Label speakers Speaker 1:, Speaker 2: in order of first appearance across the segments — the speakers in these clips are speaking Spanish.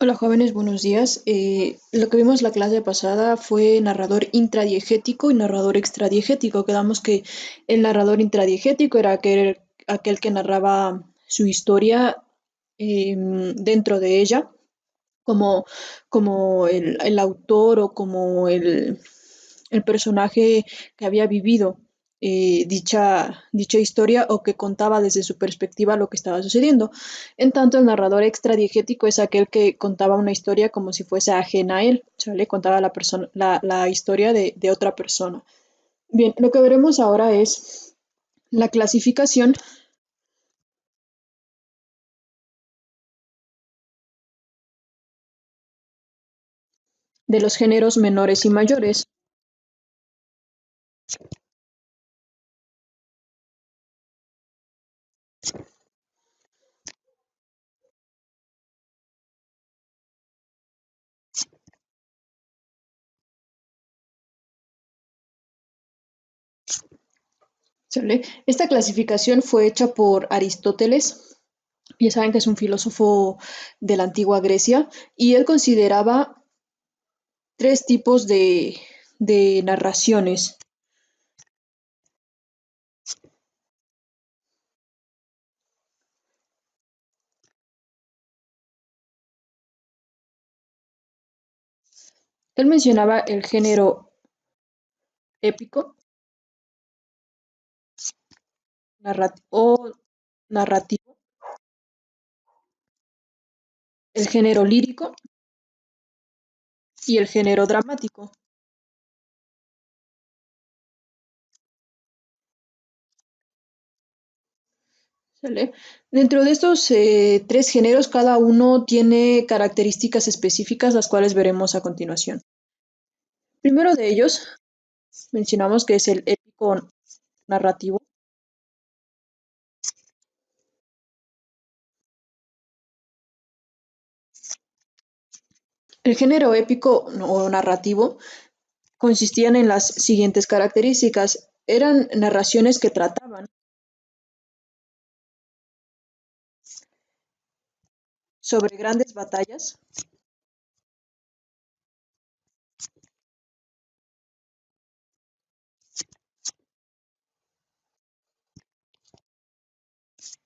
Speaker 1: Hola jóvenes, buenos días. Lo que vimos la clase pasada fue narrador intradiegético y narrador extradiegético. Quedamos que el narrador intradiegético era aquel que narraba su historia dentro de ella, como, como el autor o como el personaje que había vivido dicha historia o que contaba desde su perspectiva lo que estaba sucediendo. En tanto, el narrador extradiegético es aquel que contaba una historia como si fuese ajena a él, ¿sale? Contaba la historia de otra persona. Bien, lo que veremos ahora es la clasificación de los géneros menores y mayores. ¿Sale? Esta clasificación fue hecha por Aristóteles. Ya saben que es un filósofo de la antigua Grecia y él consideraba tres tipos de narraciones. Él mencionaba el género épico o narrativo, el género lírico y el género dramático. ¿Sale? Dentro de estos tres géneros, cada uno tiene características específicas, las cuales veremos a continuación. Primero de ellos, mencionamos que es el épico narrativo. El género épico o narrativo consistían en las siguientes características. Eran narraciones que trataban sobre grandes batallas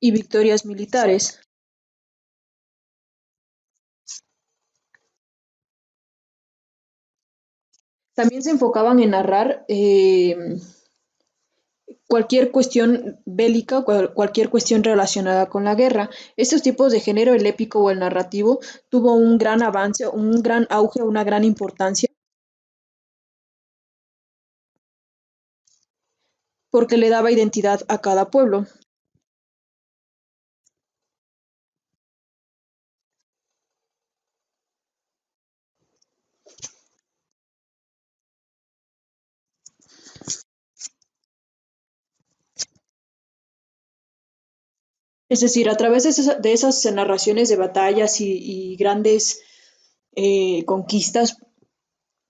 Speaker 1: y victorias militares. También se enfocaban en narrar cualquier cuestión bélica, cualquier cuestión relacionada con la guerra. Estos tipos de género, el épico o el narrativo, tuvo un gran avance, un gran auge, una gran importancia, porque le daba identidad a cada pueblo. Es decir, a través de esas narraciones de batallas y grandes conquistas,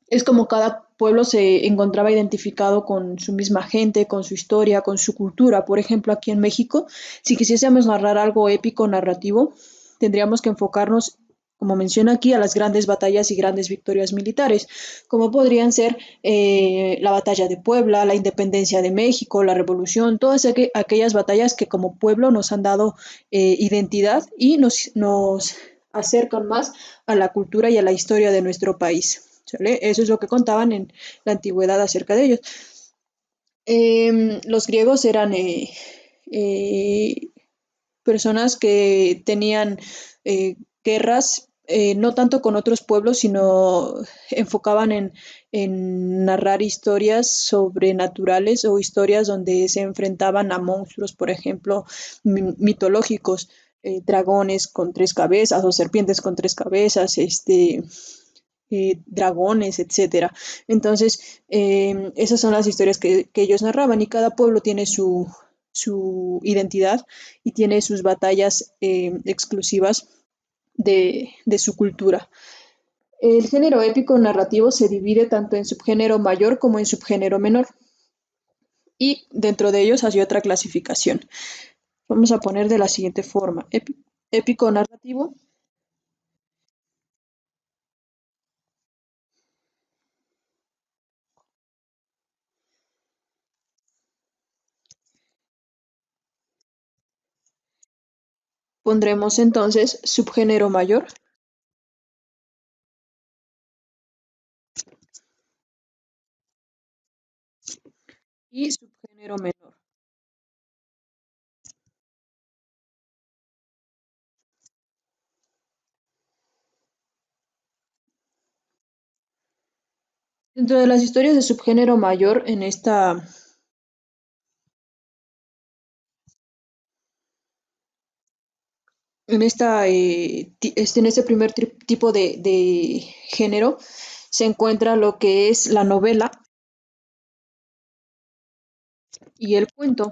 Speaker 1: es como cada pueblo se encontraba identificado con su misma gente, con su historia, con su cultura. Por ejemplo, aquí en México, si quisiésemos narrar algo épico narrativo, tendríamos que enfocarnos, como menciona aquí, a las grandes batallas y grandes victorias militares, como podrían ser la batalla de Puebla, la independencia de México, la revolución, todas aquellas batallas que como pueblo nos han dado identidad y nos acercan más a la cultura y a la historia de nuestro país. ¿Sale? Eso es lo que contaban en la antigüedad acerca de ellos. Los griegos eran eh, personas que tenían guerras, no tanto con otros pueblos, sino enfocaban en narrar historias sobrenaturales o historias donde se enfrentaban a monstruos, por ejemplo, mitológicos, dragones con tres cabezas o serpientes con tres cabezas, dragones, etcétera. Entonces, esas son las historias que ellos narraban y cada pueblo tiene su identidad y tiene sus batallas exclusivas de su cultura. El género épico narrativo se divide tanto en subgénero mayor como en subgénero menor y dentro de ellos hay otra clasificación. Vamos a poner de la siguiente forma. Épico narrativo Pondremos entonces subgénero mayor y subgénero menor. Dentro de las historias de subgénero mayor, en este primer tipo de género, se encuentra lo que es la novela y el cuento.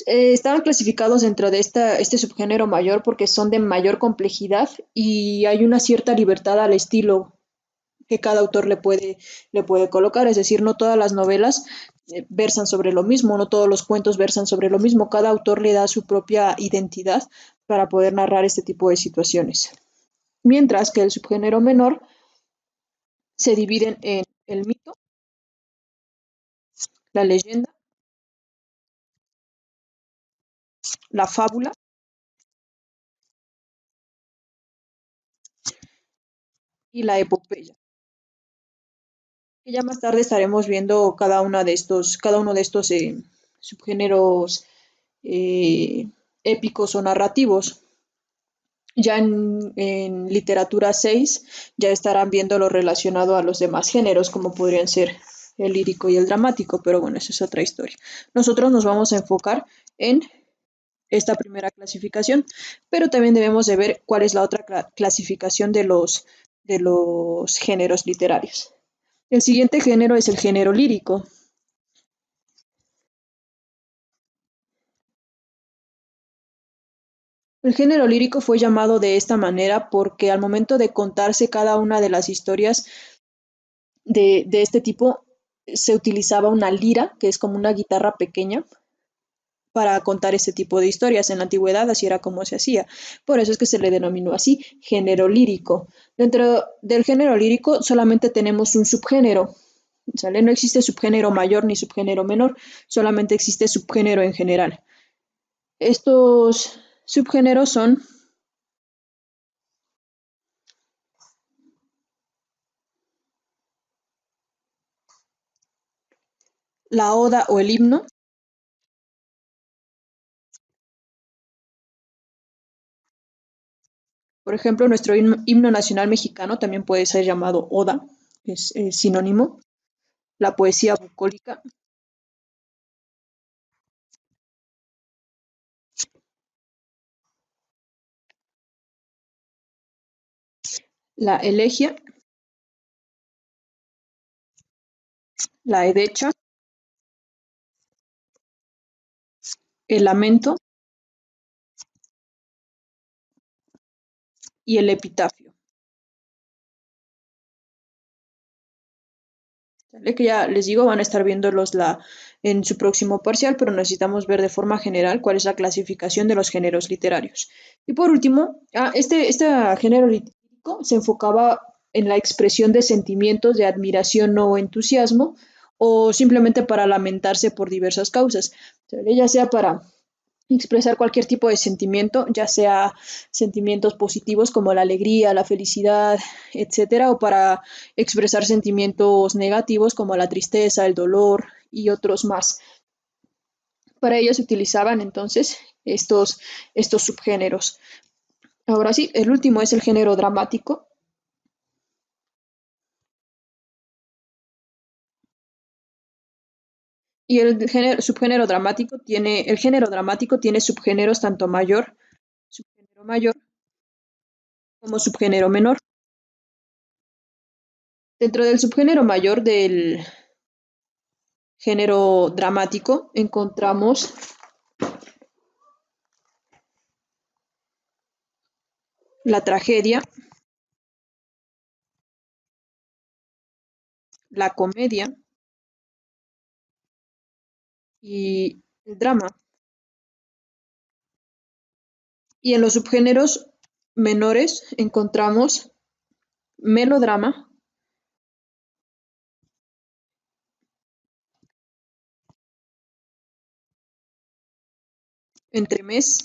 Speaker 1: Estaban clasificados dentro de este subgénero mayor porque son de mayor complejidad y hay una cierta libertad al estilo que cada autor le puede colocar. Es decir, no todas las novelas versan sobre lo mismo, no todos los cuentos versan sobre lo mismo. Cada autor le da su propia identidad para poder narrar este tipo de situaciones. Mientras que el subgénero menor se divide en el mito, la leyenda, la fábula y la epopeya. Y ya más tarde estaremos viendo cada uno de estos subgéneros eh, épicos o narrativos. Ya en literatura 6 ya estarán viendo lo relacionado a los demás géneros, como podrían ser el lírico y el dramático, pero bueno, eso es otra historia. Nosotros nos vamos a enfocar en esta primera clasificación, pero también debemos de ver cuál es la otra clasificación de los géneros literarios. El siguiente género es el género lírico. El género lírico fue llamado de esta manera porque al momento de contarse cada una de las historias de este tipo, se utilizaba una lira, que es como una guitarra pequeña, para contar este tipo de historias. En la antigüedad así era como se hacía. Por eso es que se le denominó así, género lírico. Dentro del género lírico solamente tenemos un subgénero, ¿sale? No existe subgénero mayor ni subgénero menor, solamente existe subgénero en general. Estos subgéneros son la oda o el himno. Por ejemplo, nuestro himno nacional mexicano también puede ser llamado oda, es sinónimo. La poesía bucólica, la elegia, la edecha, el lamento y el epitafio. ¿Sale? Que ya les digo, van a estar viéndolos en su próximo parcial, pero necesitamos ver de forma general cuál es la clasificación de los géneros literarios. Y por último, este género literario se enfocaba en la expresión de sentimientos de admiración o entusiasmo, o simplemente para lamentarse por diversas causas, ¿sale? Ya sea para expresar cualquier tipo de sentimiento, ya sea sentimientos positivos como la alegría, la felicidad, etcétera, o para expresar sentimientos negativos como la tristeza, el dolor y otros más. Para ello se utilizaban entonces estos subgéneros. Ahora sí, el último es el género dramático. Y el género dramático tiene subgéneros tanto subgénero mayor como subgénero menor. Dentro del subgénero mayor del género dramático encontramos la tragedia, la comedia y el drama. Y en los subgéneros menores encontramos melodrama, entremés,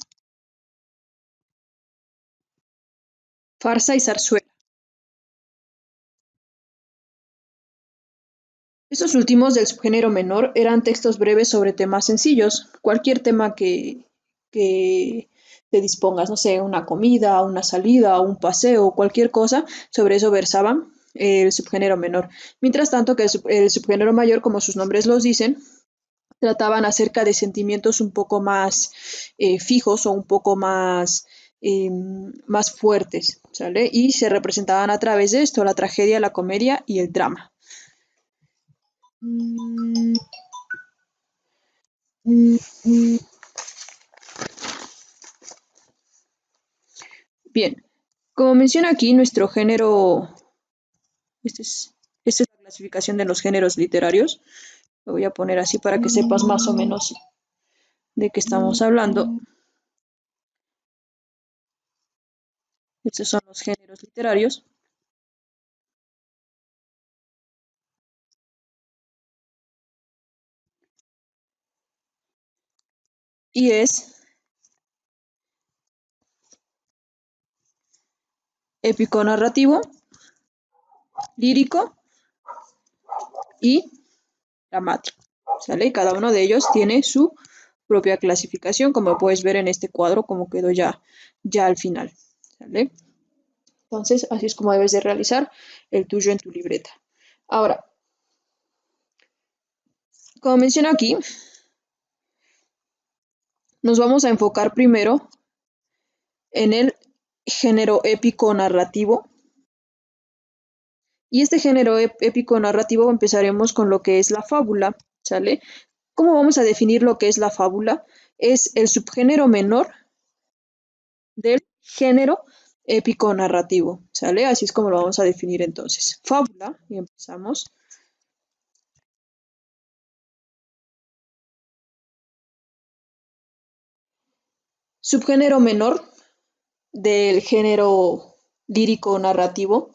Speaker 1: farsa y zarzuela. Estos últimos del subgénero menor eran textos breves sobre temas sencillos, cualquier tema que te dispongas, no sé, una comida, una salida, un paseo, cualquier cosa, sobre eso versaban el subgénero menor. Mientras tanto que el subgénero mayor, como sus nombres los dicen, trataban acerca de sentimientos un poco más fijos o un poco más fuertes, ¿sale? Y se representaban a través de esto la tragedia, la comedia y el drama. Bien, como menciona aquí, nuestro género, este es, esta es la clasificación de los géneros literarios. Lo voy a poner así para que sepas más o menos de qué estamos hablando. Estos son los géneros literarios. Y es épico narrativo, lírico y dramático. ¿Sale? Y cada uno de ellos tiene su propia clasificación, como puedes ver en este cuadro, como quedó ya al final. ¿Sale? Entonces, así es como debes de realizar el tuyo en tu libreta. Ahora, como menciono aquí, nos vamos a enfocar primero en el género épico narrativo. Y este género épico narrativo empezaremos con lo que es la fábula, ¿sale? ¿Cómo vamos a definir lo que es la fábula? Es el subgénero menor del género épico narrativo, ¿sale? Así es como lo vamos a definir entonces. Fábula, y empezamos. Subgénero menor del género lírico narrativo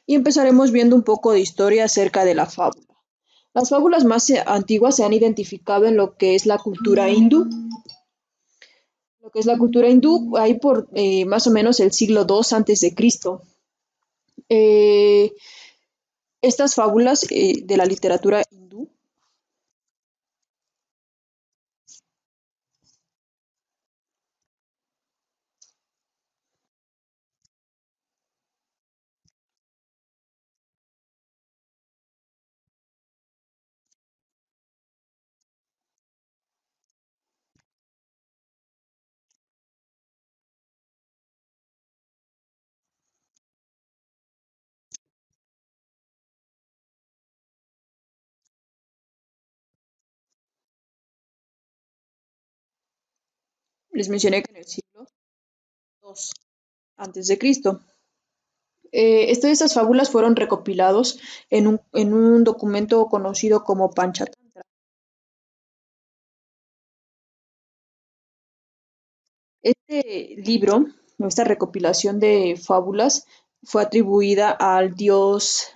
Speaker 1: y empezaremos viendo un poco de historia acerca de la fábula. Las fábulas más antiguas se han identificado en lo que es la cultura hindú. Lo que es la cultura hindú, ahí por más o menos el siglo II antes de Cristo. Eh, estas fábulas de la literatura hindú les mencioné que en el siglo II antes de Cristo. Estas fábulas fueron recopilados en un documento conocido como Panchatantra. Este libro, esta recopilación de fábulas, fue atribuida al dios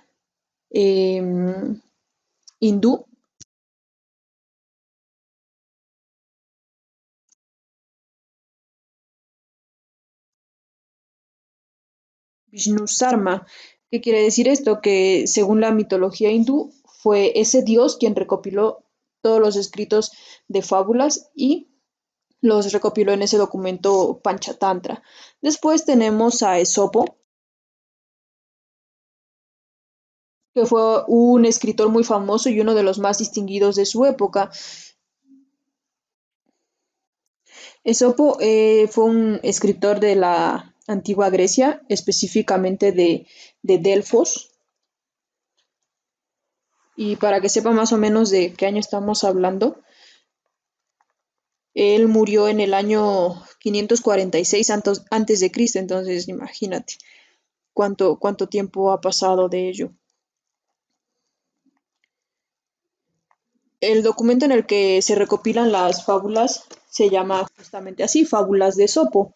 Speaker 1: hindú Vishnu Sarma. ¿Qué quiere decir esto? Que según la mitología hindú, fue ese dios quien recopiló todos los escritos de fábulas y los recopiló en ese documento Panchatantra. Después tenemos a Esopo, que fue un escritor muy famoso y uno de los más distinguidos de su época. Esopo fue un escritor de la antigua Grecia, específicamente de Delfos. Y para que sepa más o menos de qué año estamos hablando, él murió en el año 546 antes de Cristo, entonces imagínate cuánto tiempo ha pasado de ello. El documento en el que se recopilan las fábulas se llama justamente así, Fábulas de Esopo.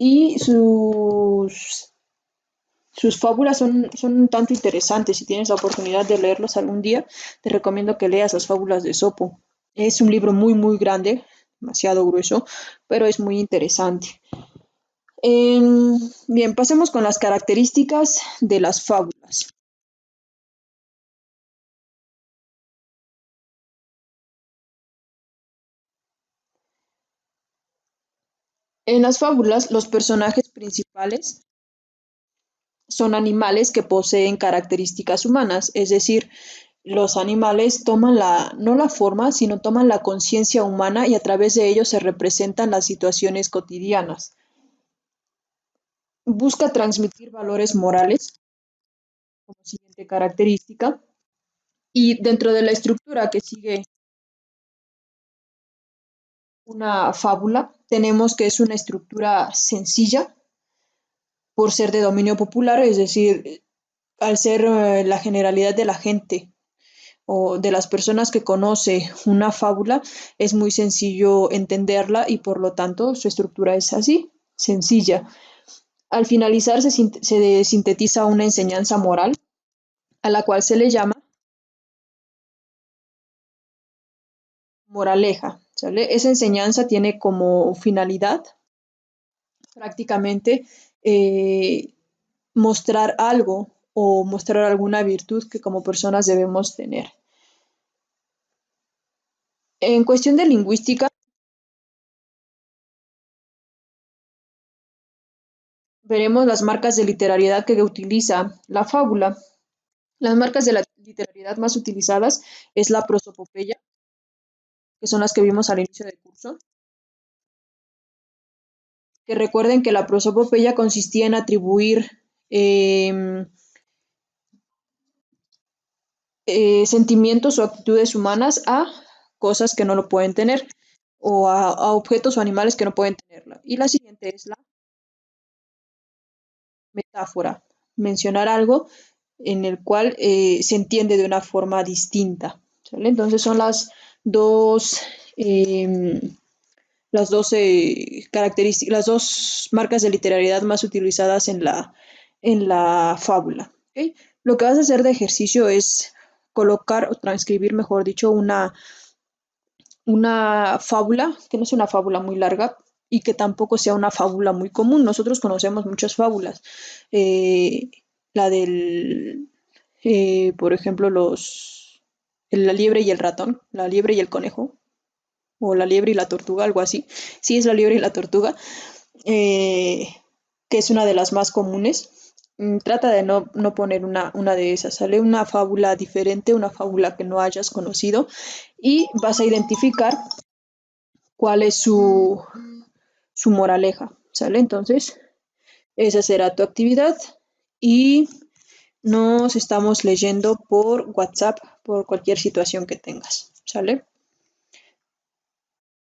Speaker 1: Y sus fábulas son un tanto interesantes. Si tienes la oportunidad de leerlos algún día, te recomiendo que leas las fábulas de Esopo. Es un libro muy, muy grande, demasiado grueso, pero es muy interesante. Bien, pasemos con las características de las fábulas. En las fábulas, los personajes principales son animales que poseen características humanas, es decir, los animales toman no la forma, sino toman la conciencia humana y a través de ello se representan las situaciones cotidianas. Busca transmitir valores morales como siguiente característica y dentro de la estructura que sigue una fábula, tenemos que es una estructura sencilla por ser de dominio popular, es decir, al ser la generalidad de la gente o de las personas que conoce una fábula, es muy sencillo entenderla y por lo tanto su estructura es así, sencilla. Al finalizar se sintetiza una enseñanza moral a la cual se le llama moraleja, ¿sale? Esa enseñanza tiene como finalidad prácticamente eh, mostrar algo o mostrar alguna virtud que como personas debemos tener. En cuestión de lingüística, veremos las marcas de literariedad que utiliza la fábula. Las marcas de la literariedad más utilizadas es la prosopopeya, que son las que vimos al inicio del curso, que recuerden que la prosopopeya consistía en atribuir eh, sentimientos o actitudes humanas a cosas que no lo pueden tener o a objetos o animales que no pueden tenerla. Y la siguiente es la metáfora, mencionar algo en el cual se entiende de una forma distinta. ¿Sale? Entonces son dos, eh, las dos características, las dos marcas de literariedad más utilizadas en la fábula. ¿Okay? Lo que vas a hacer de ejercicio es colocar o transcribir, mejor dicho, una fábula, que no es una fábula muy larga y que tampoco sea una fábula muy común. Nosotros conocemos muchas fábulas. Eh, la del, por ejemplo, la liebre y el ratón, la liebre y el conejo, o la liebre y la tortuga, algo así. Sí, es la liebre y la tortuga, eh, que es una de las más comunes. Trata de no poner una de esas, sale una fábula diferente, una fábula que no hayas conocido y vas a identificar cuál es su moraleja, ¿sale? Entonces, esa será tu actividad y nos estamos leyendo por WhatsApp por cualquier situación que tengas, ¿sale?